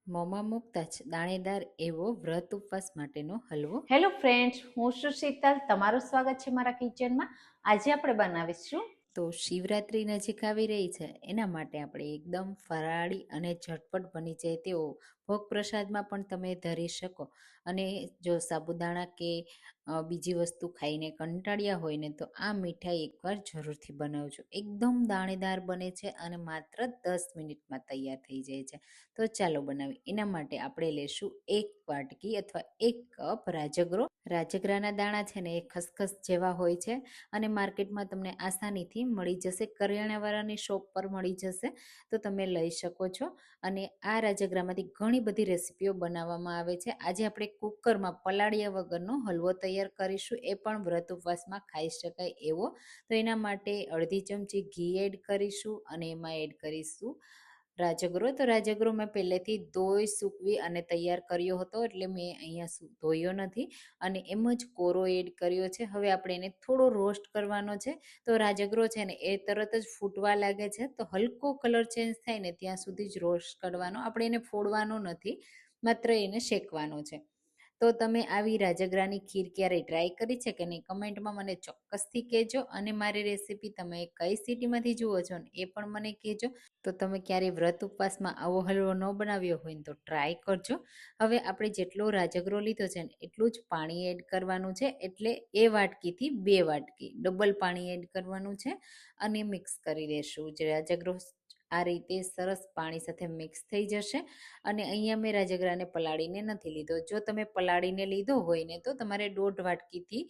મોંમાં મૂકતા જ દાણેદાર એવો વ્રત ઉપવાસ માટેનો હલવો. હેલો ફ્રેન્ડ્સ, હું છું શીતલ. તમારું સ્વાગત છે મારા કિચનમાં. આજે આપણે બનાવીશું તો શિવરાત્રી નજીક આવી રહી છે, એના માટે આપણે એકદમ ફરાળી અને ઝટપટ બની જાય તેવો ભોગ પ્રસાદમાં પણ તમે ધરી શકો. અને જો સાબુદાણા કે બીજી વસ્તુ ખાઈને કંટાળ્યા હોય ને તો આ મીઠાઈ એકવાર જરૂરથી બનાવજો. એકદમ દાણેદાર બને છે અને માત્ર 10 મિનિટમાં તૈયાર થઈ જાય છે. તો ચાલો બનાવી. એના માટે આપણે લેશું 1 વાટકી અથવા 1 કપ રાજગરો. રાજગરાના દાણા છે ને એ ખસખસ જેવા હોય છે અને માર્કેટમાં તમને આસાનીથી મળી જશે. કરિયાણાવાળાની શોપ પર મળી જશે તો તમે લઈ શકો છો. અને આ રાજગરામાંથી ઘણી બધી રેસીપીઓ બનાવવામાં આવે છે. આજે આપણે કુકરમાં પલાળ્યા વગરનો હલવો તૈયાર કરીશું, એ પણ વ્રત ઉપવાસમાં ખાઈ શકાય એવો. તો એના માટે અડધી ચમચી ઘી એડ કરીશું અને એમાં એડ કરીશું રાજગરો. તો રાજગરો મેં પહેલેથી ધોઈ સૂકવી અને તૈયાર કર્યો હતો, એટલે મેં અહીંયા ધોયો નથી અને એમ જ કોરો એડ કર્યો છે. હવે આપણે એને થોડો રોસ્ટ કરવાનો છે. તો રાજગરો છે ને એ તરત જ ફૂટવા લાગે છે, તો હલકો કલર ચેન્જ થાય ને ત્યાં સુધી જ રોસ્ટ કરવાનો. આપણે એને ફોડવાનો નથી, માત્ર એને શેકવાનો છે. તો તમે આવી રાજગરાની ખીર ક્યારેય ટ્રાય કરી છે કે નહીં, કમેન્ટમાં મને ચોક્કસથી કહેજો. અને મારી રેસીપી તમે કઈ સિટીમાંથી જુઓ છો ને એ પણ મને કહેજો. તો તમે ક્યારેય વ્રત ઉપવાસમાં આવો હલવો ન બનાવ્યો હોય ને તો ટ્રાય કરજો. હવે આપણે જેટલો રાજગરો લીધો છે ને એટલું જ પાણી એડ કરવાનું છે, એટલે એ વાટકીથી 2 વાટકી ડબલ પાણી એડ કરવાનું છે અને મિક્સ કરી દેશું. જે રાજગરો આ રીતે સરસ પાણી સાથે મિક્સ થઈ જશે. અને અહીંયા મેં રાજગરાને પલાળીને નથી લીધો. જો તમે પલાળીને લીધો હોય ને તો તમારે 1.5 વાટકીથી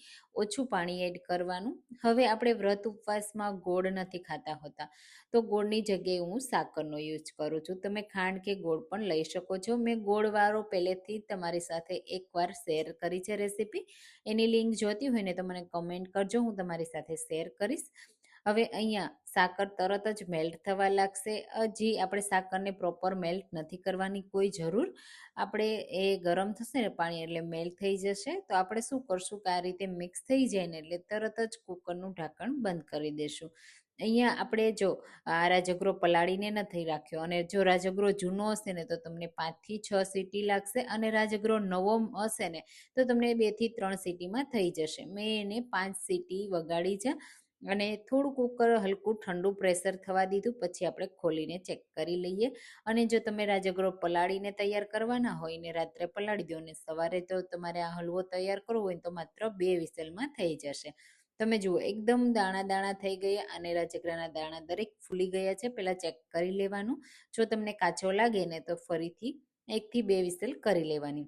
ઓછું પાણી એડ કરવાનું. હવે આપણે વ્રત ઉપવાસમાં ગોળ નથી ખાતા હોતા, તો ગોળની જગ્યાએ હું સાકરનો યુઝ કરું છું. તમે ખાંડ કે ગોળ પણ લઈ શકો છો. મેં ગોળવાળો પહેલેથી તમારી સાથે એકવાર શેર કરી છે રેસીપી. એની લિંક જોતી હોય ને તો મને કમેન્ટ કરજો, હું તમારી સાથે શેર કરીશ. હવે અહીંયા સાકર તરત જ મેલ્ટ થવા લાગશે. હજી આપણે સાકરને પ્રોપર મેલ્ટ નથી કરવાની કોઈ જરૂર. આપણે એ ગરમ થશે ને પાણી એટલે મેલ્ટ થઈ જશે. તો આપણે શું કરશું કે આ રીતે મિક્સ થઈ જાય ને એટલે તરત જ કુકરનું ઢાંકણ બંધ કરી દેશું. અહીંયા આપણે જો આ રાજગરો પલાળીને નથી રાખ્યો, અને જો રાજગરો જૂનો હશે ને તો તમને 5 થી 6 સીટી લાગશે, અને રાજગરો નવો હશે ને તો તમને 2 થી 3 સીટીમાં થઈ જશે. મેં એને 5 સીટી વગાડી છે અને થોડું કુકર હલકું ઠંડુ પ્રેશર થવા દીધું. પછી આપણે ખોલીને ચેક કરી લઈએ. અને જો તમે રાજગરો પલાળીને તૈયાર કરવાના હોય ને રાત્રે પલાળી દો ને સવારે તો તમારે આ હલવો તૈયાર કરવો હોય તો માત્ર 2 વિસલમાં થઈ જશે. તમે જુઓ એકદમ દાણા દાણા થઈ ગયા અને રાજગરાના દાણા દરેક ફૂલી ગયા છે. પહેલાં ચેક કરી લેવાનું. જો તમને કાચો લાગે ને તો ફરીથી 1 થી 2 વિસલ કરી લેવાની.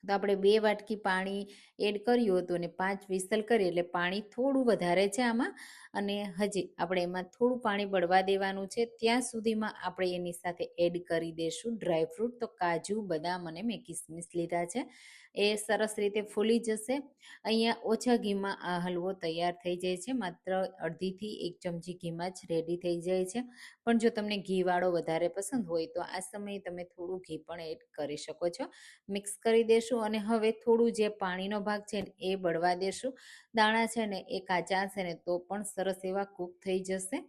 તો આપણે 2 વાટકી પાણી એડ કર્યું હતું અને 5 વિસલ કરી, એટલે પાણી થોડું વધારે છે આમાં. અને હજી આપણે એમાં થોડું પાણી બળવા દેવાનું છે. ત્યાં સુધીમાં આપણે એની સાથે એડ કરી દઈશું ડ્રાયફ્રૂટ. તો કાજુ, બદામ અને મેં કિસમિસ લીધા છે, એ સરસ રીતે ફૂલી જશે. અહીંયા ઓછા ઘીમાં આ હલવો તૈયાર થઈ જાય છે, માત્ર અડધીથી 1 ચમચી ઘીમાં જ રેડી થઈ જાય છે. પણ જો તમને ઘીવાળો વધારે પસંદ હોય તો આ સમયે તમે થોડું ઘી પણ એડ કરી શકો છો. મિક્સ કરી દેશું અને હવે થોડું જે પાણીનો ભાગ છે ને એ બળવા દેશું. દાણા છે ને એ કાચા હશે ને તો પણ સરસ એવા કૂક થઈ જશે.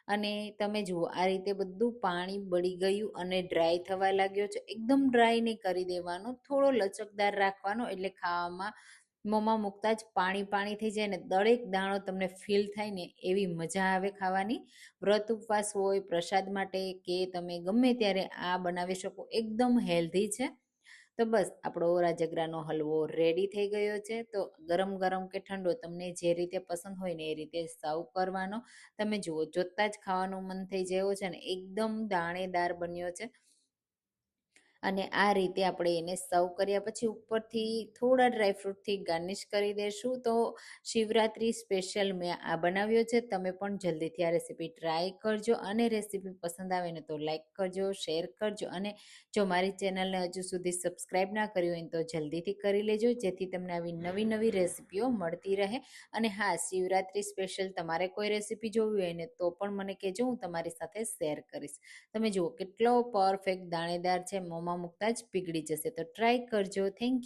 અને તમે જુઓ આ રીતે બધું પાણી બળી ગયું અને ડ્રાય થવા લાગ્યો છે. એકદમ ડ્રાય નહીં કરી દેવાનો, થોડો લચકદાર રાખવાનો, એટલે ખાવામાં મોંમાં મૂકતા જ પાણી પાણી થઈ જાય ને દરેક દાણો તમને ફીલ થાય ને એવી મજા આવે ખાવાની. વ્રત ઉપવાસ હોય, પ્રસાદ માટે કે તમે ગમે ત્યારે આ બનાવી શકો. એકદમ હેલ્ધી છે. તો બસ આપણો રાજગરાનો હલવો રેડી થઈ ગયો છે. તો ગરમ ગરમ કે ઠંડો તમને જે રીતે પસંદ હોય ને એ રીતે સર્વ કરવાનો. તમે જુઓ જોતાં જ ખાવાનું મન થઈ જાય છે ને એકદમ દાણેદાર બન્યો છે. અને આ રીતે આપણે એને સર્વ કર્યા પછી ઉપરથી થોડા ડ્રાયફ્રૂટથી ગાર્નિશ કરી દઈશું. તો શિવરાત્રી સ્પેશિયલ મેં આ બનાવ્યો છે. તમે પણ જલ્દીથી આ રેસીપી ટ્રાય કરજો. અને રેસીપી પસંદ આવે ને તો લાઈક કરજો, શેર કરજો. અને જો મારી ચેનલને હજુ સુધી સબસ્ક્રાઈબ ના કરી હોય તો જલ્દીથી કરી લેજો, જેથી તમને આવી નવી નવી રેસીપીઓ મળતી રહે. અને હા, શિવરાત્રી સ્પેશિયલ તમારે કોઈ રેસીપી જોવી હોય ને તો પણ મને કહેજો, હું તમારી સાથે શેર કરીશ. તમે જુઓ કેટલો પરફેક્ટ દાણેદાર છે, મોંમાં મૂકતા જ પીગળી જશે. તો ટ્રાય કરજો. Thank you.